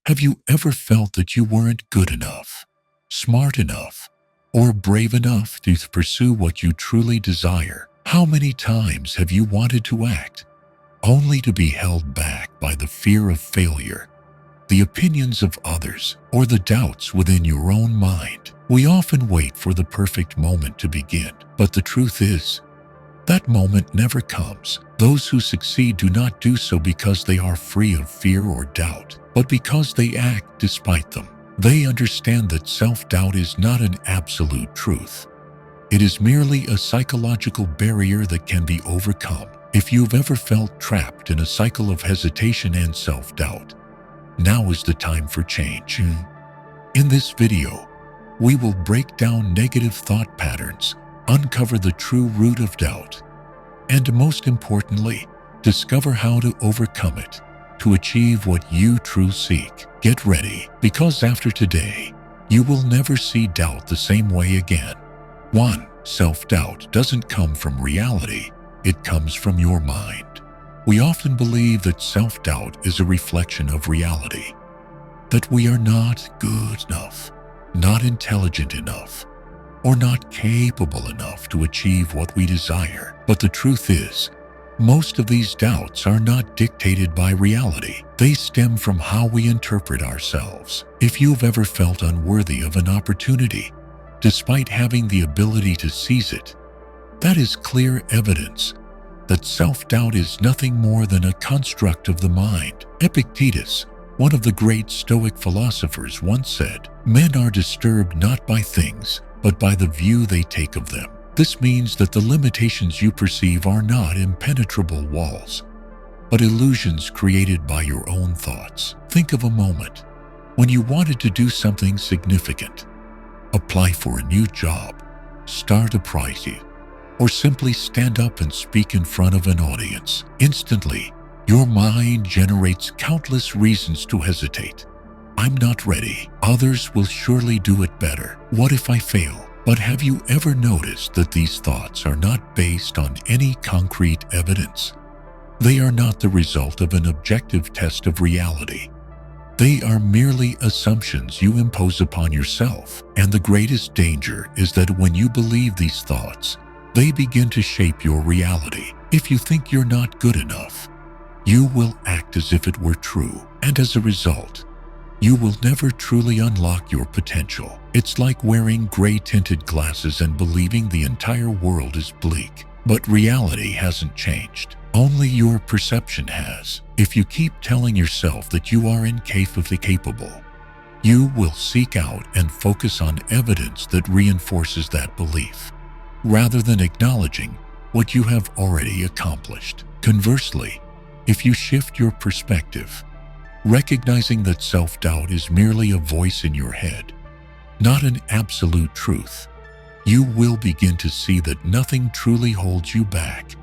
Have you ever felt that you weren't good enough, smart enough, or brave enough to pursue what you truly desire? How many times have you wanted to act, only to be held back by the fear of failure, the opinions of others, or the doubts within your own mind? We often wait for the perfect moment to begin, but the truth is, that moment never comes. Those who succeed do not do so because they are free of fear or doubt, but because they act despite them. They understand that self-doubt is not an absolute truth. It is merely a psychological barrier that can be overcome. If you've ever felt trapped in a cycle of hesitation and self-doubt, now is the time for change. In this video, we will break down negative thought patterns, uncover the true root of doubt, and most importantly, discover how to overcome it to achieve what you truly seek. Get ready, because after today, you will never see doubt the same way again. 1. Self-doubt doesn't come from reality, it comes from your mind. We often believe that self-doubt is a reflection of reality, that we are not good enough, not intelligent enough, or not capable enough to achieve what we desire. But the truth is, most of these doubts are not dictated by reality. They stem from how we interpret ourselves. If you've ever felt unworthy of an opportunity, despite having the ability to seize it, that is clear evidence that self-doubt is nothing more than a construct of the mind. Epictetus, one of the great Stoic philosophers, once said, "Men are disturbed not by things, but by the view they take of them." This means that the limitations you perceive are not impenetrable walls, but illusions created by your own thoughts. Think of a moment when you wanted to do something significant, apply for a new job, start a project, or simply stand up and speak in front of an audience. Instantly, your mind generates countless reasons to hesitate. I'm not ready. Others will surely do it better. What if I fail? But have you ever noticed that these thoughts are not based on any concrete evidence? They are not the result of an objective test of reality. They are merely assumptions you impose upon yourself. And the greatest danger is that when you believe these thoughts, they begin to shape your reality. If you think you're not good enough, you will act as if it were true. And as a result, you will never truly unlock your potential. It's like wearing gray-tinted glasses and believing the entire world is bleak. But reality hasn't changed. Only your perception has. If you keep telling yourself that you are incapable, you will seek out and focus on evidence that reinforces that belief, rather than acknowledging what you have already accomplished. Conversely, if you shift your perspective, recognizing that self-doubt is merely a voice in your head, not an absolute truth, you will begin to see that nothing truly holds you back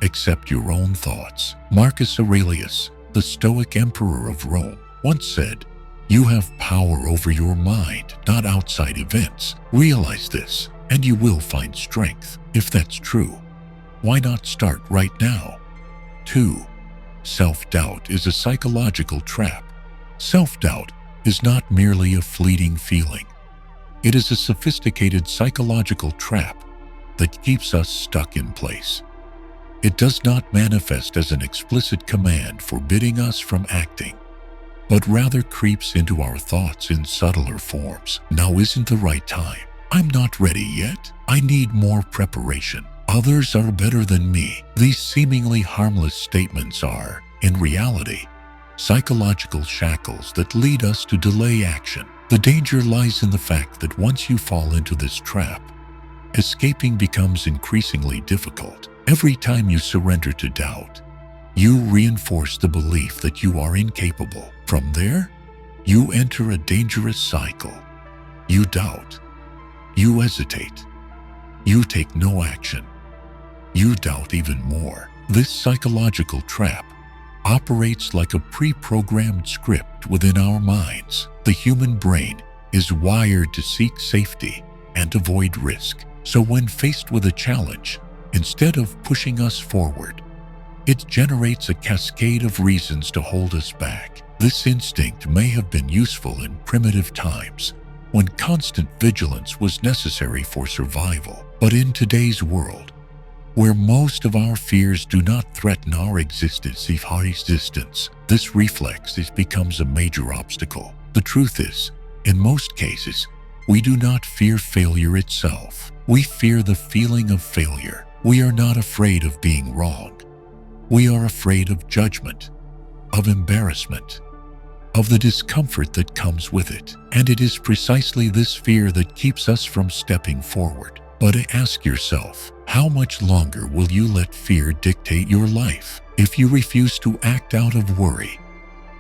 except your own thoughts. Marcus Aurelius, the Stoic emperor of Rome, once said, "You have power over your mind, not outside events. Realize this, and you will find strength." If that's true, why not start right now? 2. Self-doubt is a psychological trap. Self-doubt is not merely a fleeting feeling. It is a sophisticated psychological trap that keeps us stuck in place. It does not manifest as an explicit command forbidding us from acting, but rather creeps into our thoughts in subtler forms. Now isn't the right time. I'm not ready yet. I need more preparation. Others are better than me. These seemingly harmless statements are, in reality, psychological shackles that lead us to delay action. The danger lies in the fact that once you fall into this trap, escaping becomes increasingly difficult. Every time you surrender to doubt, you reinforce the belief that you are incapable. From there, you enter a dangerous cycle. You doubt. You hesitate. You take no action. You doubt even more. This psychological trap operates like a pre-programmed script within our minds. The human brain is wired to seek safety and avoid risk. So when faced with a challenge, instead of pushing us forward, it generates a cascade of reasons to hold us back. This instinct may have been useful in primitive times, when constant vigilance was necessary for survival. But in today's world, where most of our fears do not threaten our existence, this reflex becomes a major obstacle. The truth is, in most cases, we do not fear failure itself. We fear the feeling of failure. We are not afraid of being wrong. We are afraid of judgment, of embarrassment, of the discomfort that comes with it. And it is precisely this fear that keeps us from stepping forward. But ask yourself, how much longer will you let fear dictate your life? If you refuse to act out of worry,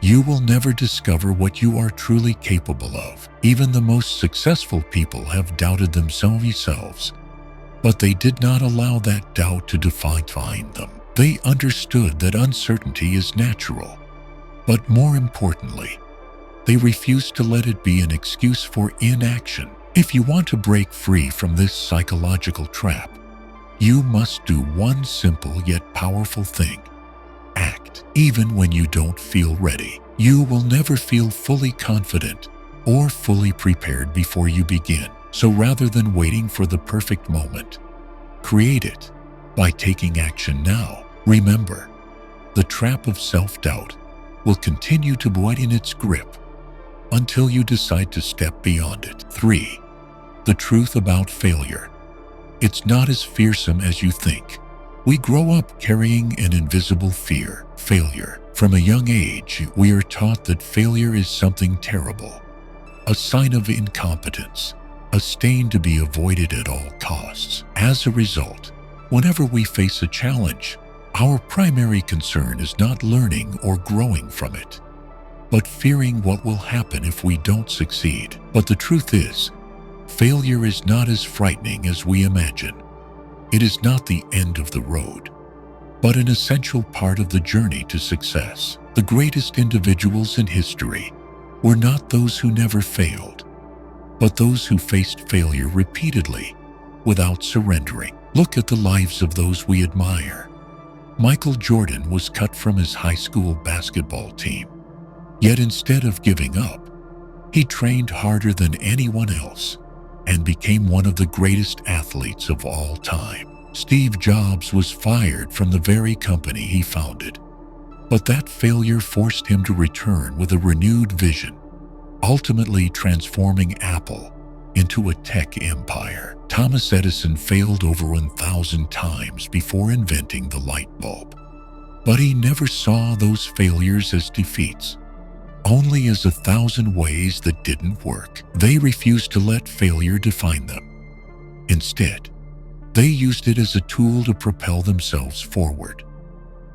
you will never discover what you are truly capable of. Even the most successful people have doubted themselves, but they did not allow that doubt to define them. They understood that uncertainty is natural, but more importantly, they refused to let it be an excuse for inaction. If you want to break free from this psychological trap, you must do one simple yet powerful thing. Act. Even when you don't feel ready, you will never feel fully confident or fully prepared before you begin. So rather than waiting for the perfect moment, create it by taking action now. Remember, the trap of self-doubt will continue to widen its grip until you decide to step beyond it. 3. The truth about failure. It's not as fearsome as you think. We grow up carrying an invisible fear, failure. From a young age, we are taught that failure is something terrible, a sign of incompetence, a stain to be avoided at all costs. As a result, whenever we face a challenge, our primary concern is not learning or growing from it, but fearing what will happen if we don't succeed. But the truth is, failure is not as frightening as we imagine. It is not the end of the road, but an essential part of the journey to success. The greatest individuals in history were not those who never failed, but those who faced failure repeatedly without surrendering. Look at the lives of those we admire. Michael Jordan was cut from his high school basketball team. Yet instead of giving up, he trained harder than anyone else and became one of the greatest athletes of all time. Steve Jobs was fired from the very company he founded, but that failure forced him to return with a renewed vision, ultimately transforming Apple into a tech empire. Thomas Edison failed over 1,000 times before inventing the light bulb, but he never saw those failures as defeats, only as 1,000 ways that didn't work. They refused to let failure define them. Instead, they used it as a tool to propel themselves forward.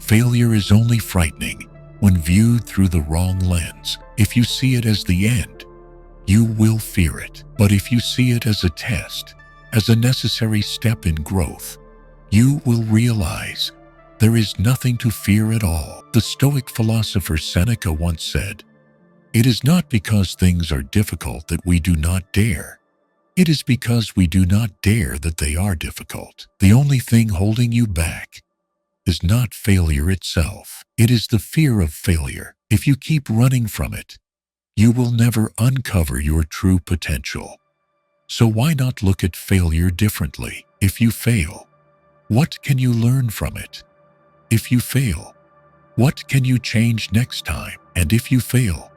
Failure is only frightening when viewed through the wrong lens. If you see it as the end, you will fear it. But if you see it as a test, as a necessary step in growth, you will realize there is nothing to fear at all. The Stoic philosopher Seneca once said, "It is not because things are difficult that we do not dare. It is because we do not dare that they are difficult." The only thing holding you back is not failure itself. It is the fear of failure. If you keep running from it, you will never uncover your true potential. So why not look at failure differently? If you fail, what can you learn from it? If you fail, what can you change next time? And if you fail,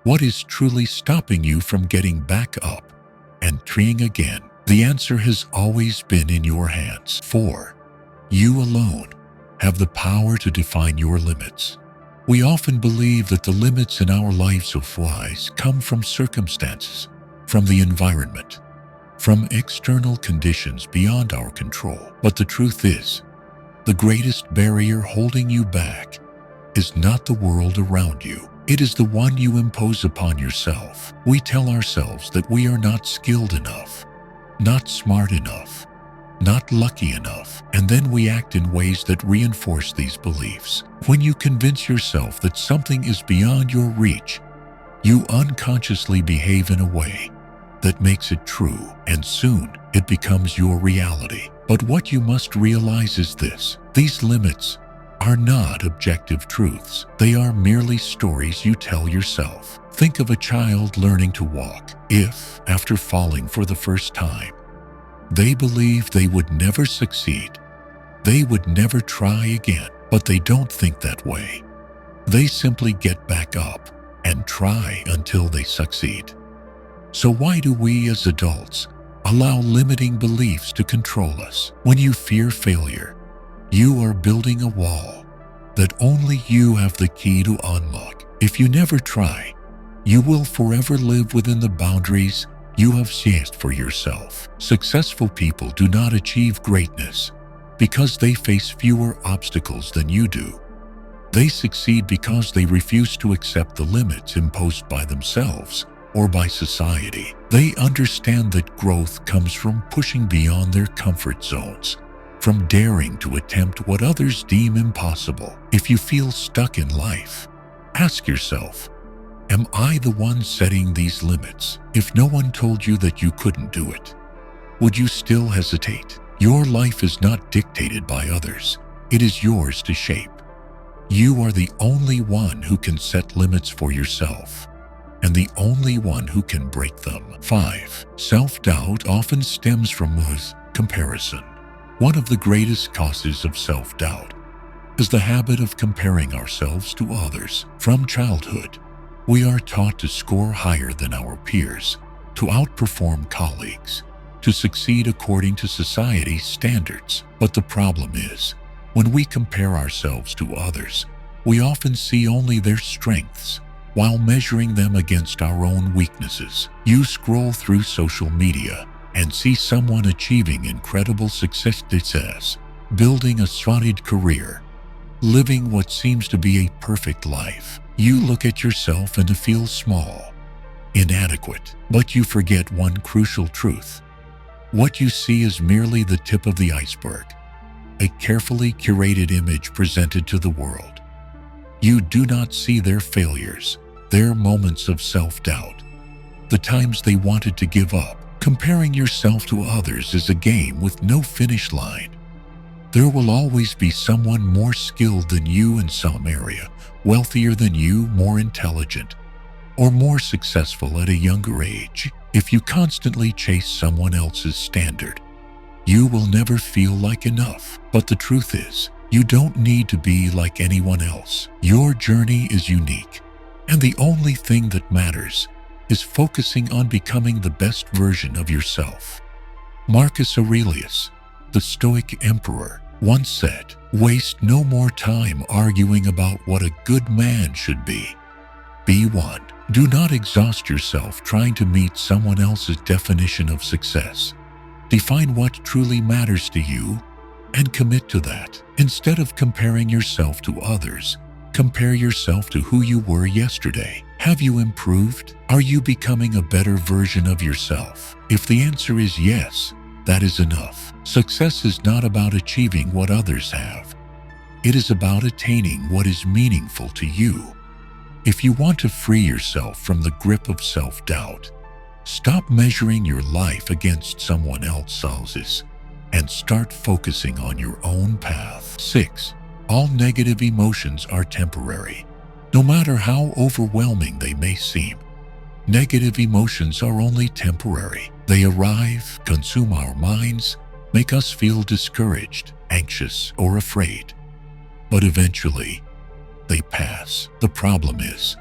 what is truly stopping you from getting back up and trying again? The answer has always been in your hands. 4. You alone have the power to define your limits. We often believe that the limits in our lives of lies come from circumstances, from the environment, from external conditions beyond our control. But the truth is, the greatest barrier holding you back is not the world around you. It is the one you impose upon yourself. We tell ourselves that we are not skilled enough, not smart enough, not lucky enough, and then we act in ways that reinforce these beliefs. When you convince yourself that something is beyond your reach, you unconsciously behave in a way that makes it true, and soon it becomes your reality. But what you must realize is this: these limits are not objective truths. They are merely stories you tell yourself. Think of a child learning to walk. If, after falling for the first time, they believe they would never succeed, they would never try again, but they don't think that way. They simply get back up and try until they succeed. So why do we as adults allow limiting beliefs to control us? When you fear failure, you are building a wall that only you have the key to unlock. If you never try, you will forever live within the boundaries you have set for yourself. Successful people do not achieve greatness because they face fewer obstacles than you do. They succeed because they refuse to accept the limits imposed by themselves or by society. They understand that growth comes from pushing beyond their comfort zones, from daring to attempt what others deem impossible. If you feel stuck in life, ask yourself, am I the one setting these limits? If no one told you that you couldn't do it, would you still hesitate? Your life is not dictated by others. It is yours to shape. You are the only one who can set limits for yourself, and the only one who can break them. 5. Self-doubt often stems from comparison. One of the greatest causes of self-doubt is the habit of comparing ourselves to others. From childhood, we are taught to score higher than our peers, to outperform colleagues, to succeed according to society's standards. But the problem is, when we compare ourselves to others, we often see only their strengths while measuring them against our own weaknesses. You scroll through social media and see someone achieving incredible success, building a solid career, living what seems to be a perfect life. You look at yourself and feel small, inadequate, but you forget one crucial truth. What you see is merely the tip of the iceberg, a carefully curated image presented to the world. You do not see their failures, their moments of self-doubt, the times they wanted to give up. Comparing yourself to others is a game with no finish line. There will always be someone more skilled than you in some area, wealthier than you, more intelligent, or more successful at a younger age. If you constantly chase someone else's standard, you will never feel like enough. But the truth is, you don't need to be like anyone else. Your journey is unique, and the only thing that matters is focusing on becoming the best version of yourself. Marcus Aurelius, the Stoic emperor, once said, "Waste no more time arguing about what a good man should be. Be one." Do not exhaust yourself trying to meet someone else's definition of success. Define what truly matters to you and commit to that. Instead of comparing yourself to others, compare yourself to who you were yesterday. Have you improved? Are you becoming a better version of yourself? If the answer is yes, that is enough. Success is not about achieving what others have. It is about attaining what is meaningful to you. If you want to free yourself from the grip of self-doubt, stop measuring your life against someone else's and start focusing on your own path. 6. All negative emotions are temporary. No matter how overwhelming they may seem, negative emotions are only temporary. They arrive, consume our minds, make us feel discouraged, anxious, or afraid. But eventually, they pass. The problem is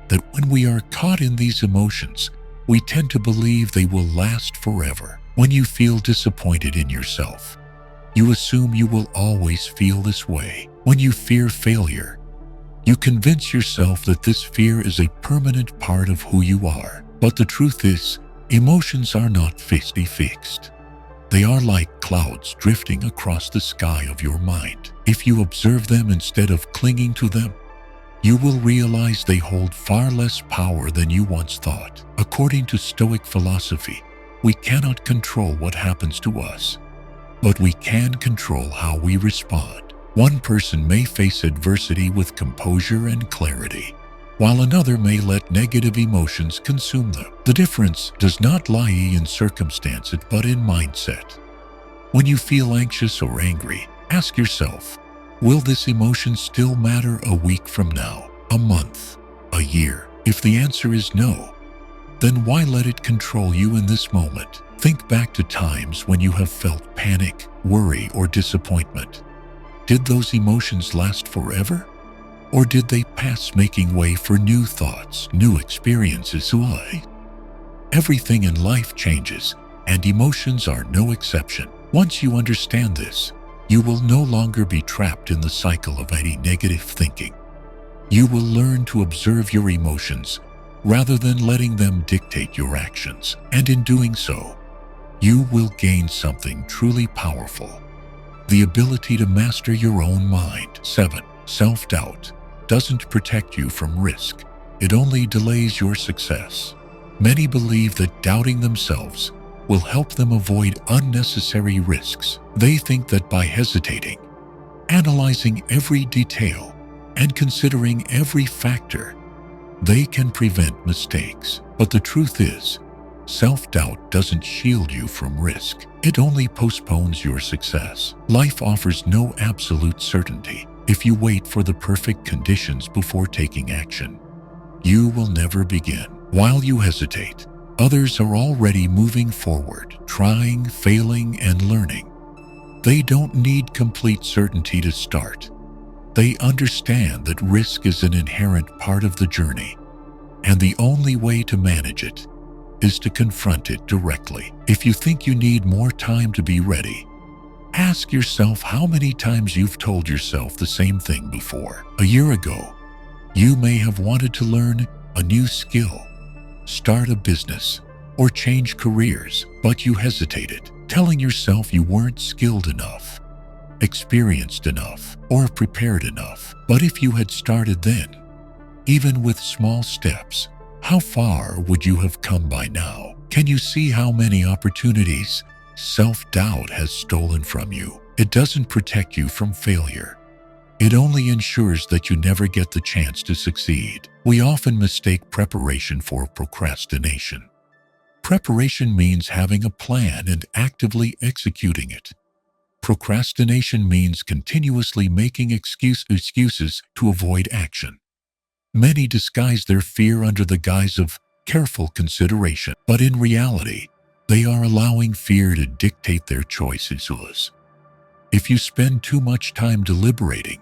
that when we are caught in these emotions, we tend to believe they will last forever. When you feel disappointed in yourself, you assume you will always feel this way. When you fear failure, you convince yourself that this fear is a permanent part of who you are. But the truth is, emotions are not fixed. They are like clouds drifting across the sky of your mind. If you observe them instead of clinging to them, you will realize they hold far less power than you once thought. According to Stoic philosophy, we cannot control what happens to us, but we can control how we respond. One person may face adversity with composure and clarity, while another may let negative emotions consume them. The difference does not lie in circumstances, but in mindset. When you feel anxious or angry, ask yourself, Will this emotion still matter a week from now, a month, a year? If the answer is no, then why let it control you in this moment? Think back to times when you have felt panic, worry, or disappointment. Did those emotions last forever? Or did they pass, making way for new thoughts, new experiences? Why? Everything in life changes, and emotions are no exception. Once you understand this, you will no longer be trapped in the cycle of any negative thinking. You will learn to observe your emotions rather than letting them dictate your actions. And in doing so, you will gain something truly powerful: the ability to master your own mind. 7. Self-doubt doesn't protect you from risk. It only delays your success. Many believe that doubting themselves will help them avoid unnecessary risks. They think that by hesitating, analyzing every detail, and considering every factor, they can prevent mistakes. But the truth is, self-doubt doesn't shield you from risk. It only postpones your success. Life offers no absolute certainty. If you wait for the perfect conditions before taking action, you will never begin. While you hesitate, others are already moving forward, trying, failing, and learning. They don't need complete certainty to start. They understand that risk is an inherent part of the journey, and the only way to manage it is to confront it directly. If you think you need more time to be ready, ask yourself how many times you've told yourself the same thing before. A year ago, you may have wanted to learn a new skill, start a business, or change careers, but you hesitated, telling yourself you weren't skilled enough, experienced enough, or prepared enough. But if you had started then, even with small steps, how far would you have come by now? Can you see how many opportunities self-doubt has stolen from you? It doesn't protect you from failure. It only ensures that you never get the chance to succeed. We often mistake preparation for procrastination. Preparation means having a plan and actively executing it. Procrastination means continuously making excuses to avoid action. Many disguise their fear under the guise of careful consideration, but in reality, they are allowing fear to dictate their choices. If you spend too much time deliberating,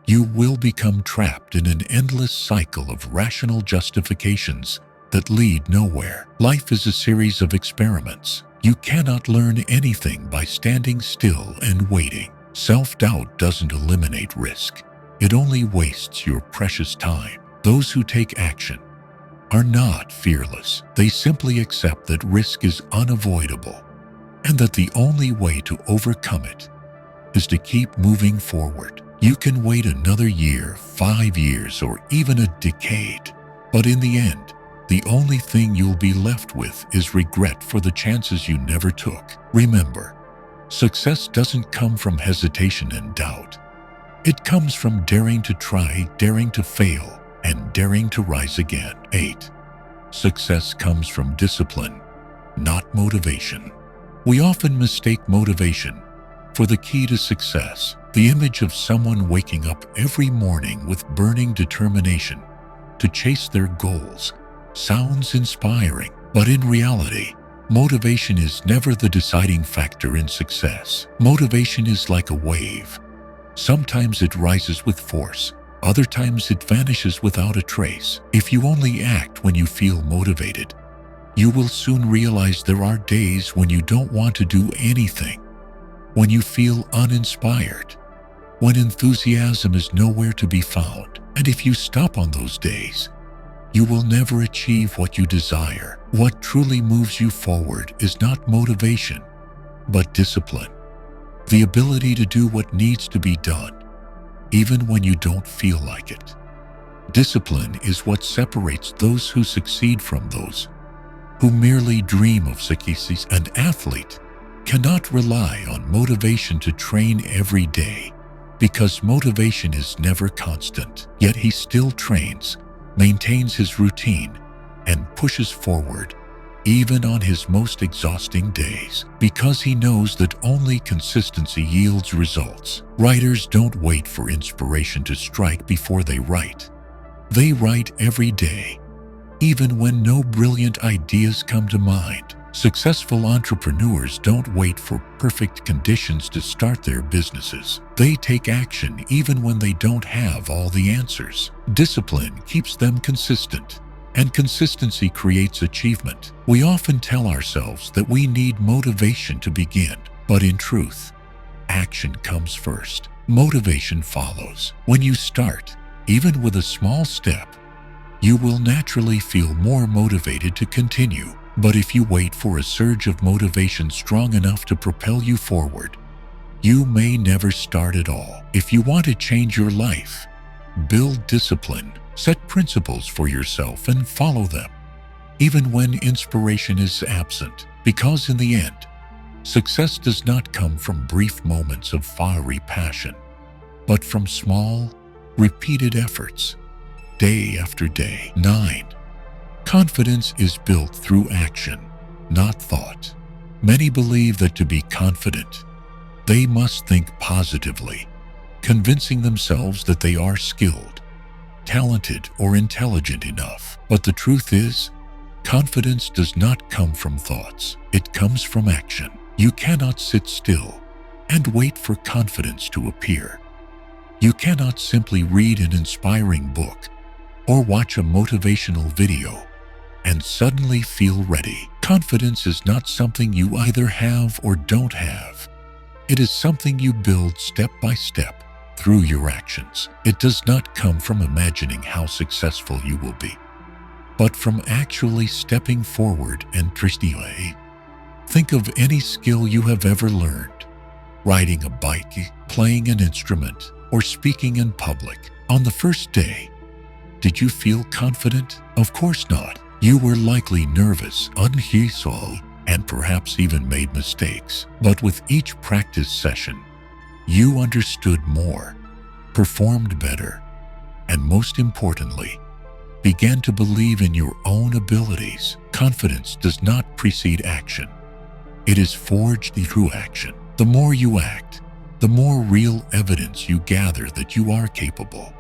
you will become trapped in an endless cycle of rational justifications that lead nowhere. Life is a series of experiments. You cannot learn anything by standing still and waiting. Self-doubt doesn't eliminate risk. It only wastes your precious time. Those who take action are not fearless. They simply accept that risk is unavoidable and that the only way to overcome it is to keep moving forward. You can wait another year, 5 years, or even a decade, but in the end, the only thing you'll be left with is regret for the chances you never took. Remember, success doesn't come from hesitation and doubt. It comes from daring to try, daring to fail, and daring to rise again. 8. Success comes from discipline, not motivation. We often mistake motivation for the key to success. The image of someone waking up every morning with burning determination to chase their goals sounds inspiring, but in reality, motivation is never the deciding factor in success. Motivation is like a wave. Sometimes it rises with force, other times it vanishes without a trace. If you only act when you feel motivated, you will soon realize there are days when you don't want to do anything, when you feel uninspired, when enthusiasm is nowhere to be found. And if you stop on those days, you will never achieve what you desire. What truly moves you forward is not motivation, but discipline. The ability to do what needs to be done, even when you don't feel like it. Discipline is what separates those who succeed from those who merely dream of success. An athlete cannot rely on motivation to train every day because motivation is never constant. Yet he still trains, maintains his routine, and pushes forward even on his most exhausting days, because he knows that only consistency yields results. Writers don't wait for inspiration to strike before they write. They write every day, even when no brilliant ideas come to mind. Successful entrepreneurs don't wait for perfect conditions to start their businesses. They take action even when they don't have all the answers. Discipline keeps them consistent, and consistency creates achievement. We often tell ourselves that we need motivation to begin, but in truth, action comes first. Motivation follows. When you start, even with a small step, you will naturally feel more motivated to continue. But if you wait for a surge of motivation strong enough to propel you forward, you may never start at all. If you want to change your life, build discipline, set principles for yourself and follow them, even when inspiration is absent. Because in the end, success does not come from brief moments of fiery passion, but from small, repeated efforts, day after day. 9. Confidence is built through action, not thought. Many believe that to be confident, they must think positively, convincing themselves that they are skilled, talented, or intelligent enough. But the truth is, confidence does not come from thoughts. It comes from action. You cannot sit still and wait for confidence to appear. You cannot simply read an inspiring book or watch a motivational video and suddenly feel ready. Confidence is not something you either have or don't have. It is something you build step by step through your actions. It does not come from imagining how successful you will be, but from actually stepping forward and trusting. Think of any skill you have ever learned: riding a bike, playing an instrument, or speaking in public. On the first day, did you feel confident? Of course not. You were likely nervous, unsure, and perhaps even made mistakes. But with each practice session, you understood more, performed better, and most importantly, began to believe in your own abilities. Confidence does not precede action. It is forged through action. The more you act, the more real evidence you gather that you are capable.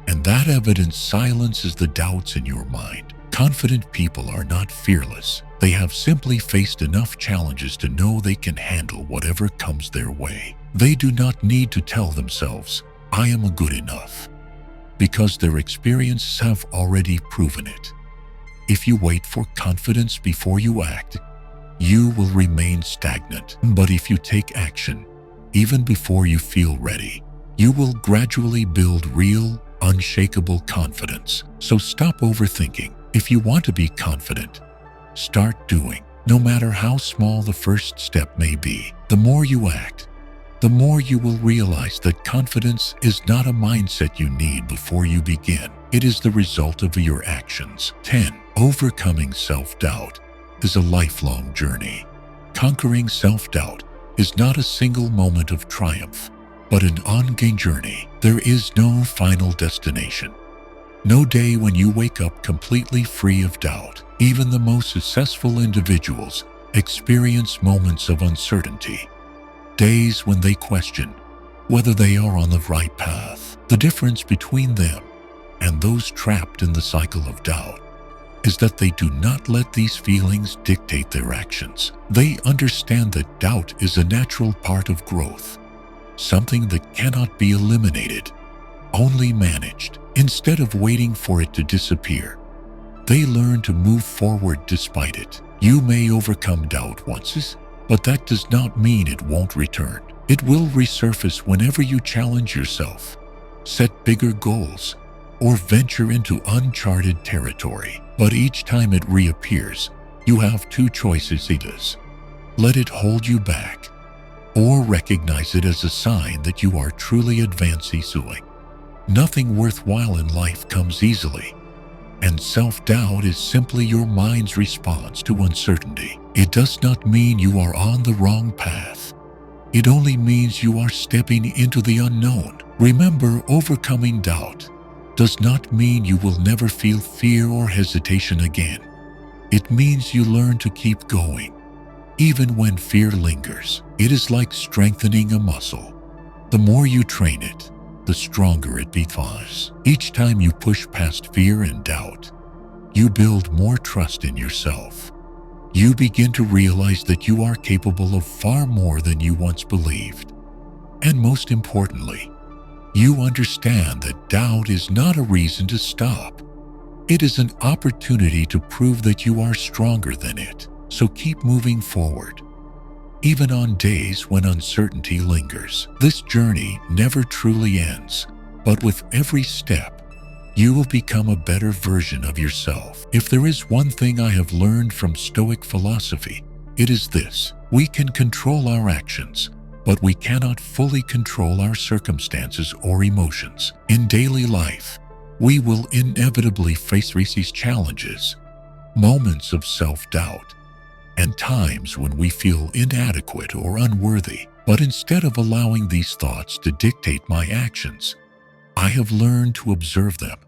And that evidence silences the doubts in your mind. Confident people are not fearless. They have simply faced enough challenges to know they can handle whatever comes their way. They do not need to tell themselves, "I am good enough," because their experiences have already proven it. If you wait for confidence before you act, you will remain stagnant. But if you take action, even before you feel ready, you will gradually build real, unshakable confidence. So stop overthinking. If you want to be confident, start doing. No matter how small the first step may be, the more you act, the more you will realize that confidence is not a mindset you need before you begin. It is the result of your actions. 10. Overcoming self-doubt is a lifelong journey. Conquering self-doubt is not a single moment of triumph, but an ongoing journey. There is no final destination. No day when you wake up completely free of doubt. Even the most successful individuals experience moments of uncertainty, days when they question whether they are on the right path. The difference between them and those trapped in the cycle of doubt is that they do not let these feelings dictate their actions. They understand that doubt is a natural part of growth, something that cannot be eliminated, only managed. Instead of waiting for it to disappear, they learn to move forward despite it. You may overcome doubt once, but that does not mean it won't return. It will resurface whenever you challenge yourself, set bigger goals, or venture into uncharted territory. But each time it reappears, you have two choices. It is: let it hold you back, or recognize it as a sign that you are truly advancing. Nothing worthwhile in life comes easily, and self-doubt is simply your mind's response to uncertainty. It does not mean you are on the wrong path. It only means you are stepping into the unknown. Remember, overcoming doubt does not mean you will never feel fear or hesitation again. It means you learn to keep going, even when fear lingers. It is like strengthening a muscle. The more you train it, the stronger it becomes. Each time you push past fear and doubt, you build more trust in yourself. You begin to realize that you are capable of far more than you once believed. And most importantly, you understand that doubt is not a reason to stop. It is an opportunity to prove that you are stronger than it. So keep moving forward, even on days when uncertainty lingers. This journey never truly ends, but with every step, you will become a better version of yourself. If there is one thing I have learned from Stoic philosophy, it is this: we can control our actions, but we cannot fully control our circumstances or emotions. In daily life, we will inevitably face these challenges, moments of self-doubt, and times when we feel inadequate or unworthy. But instead of allowing these thoughts to dictate my actions, I have learned to observe them,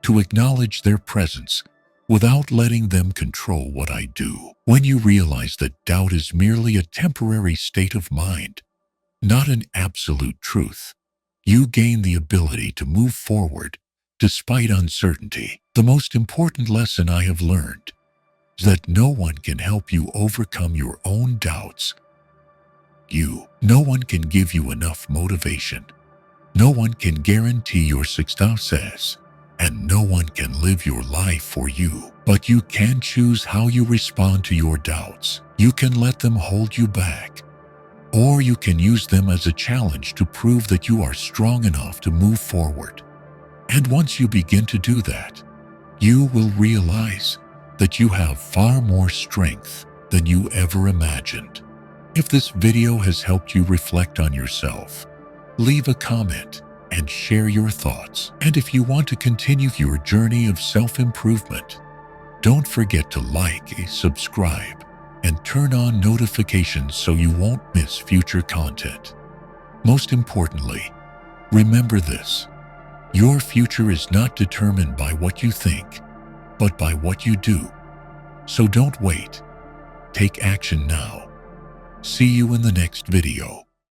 to acknowledge their presence without letting them control what I do. When you realize that doubt is merely a temporary state of mind, not an absolute truth, you gain the ability to move forward despite uncertainty. The most important lesson I have learned is that no one can help you overcome your own doubts. No one can give you enough motivation. No one can guarantee your success, and no one can live your life for you. But you can choose how you respond to your doubts. You can let them hold you back, or you can use them as a challenge to prove that you are strong enough to move forward. And once you begin to do that, you will realize that you have far more strength than you ever imagined. If this video has helped you reflect on yourself, leave a comment and share your thoughts. And if you want to continue your journey of self-improvement, don't forget to like, subscribe, and turn on notifications so you won't miss future content. Most importantly, remember this: your future is not determined by what you think, but by what you do. So don't wait. Take action now. See you in the next video.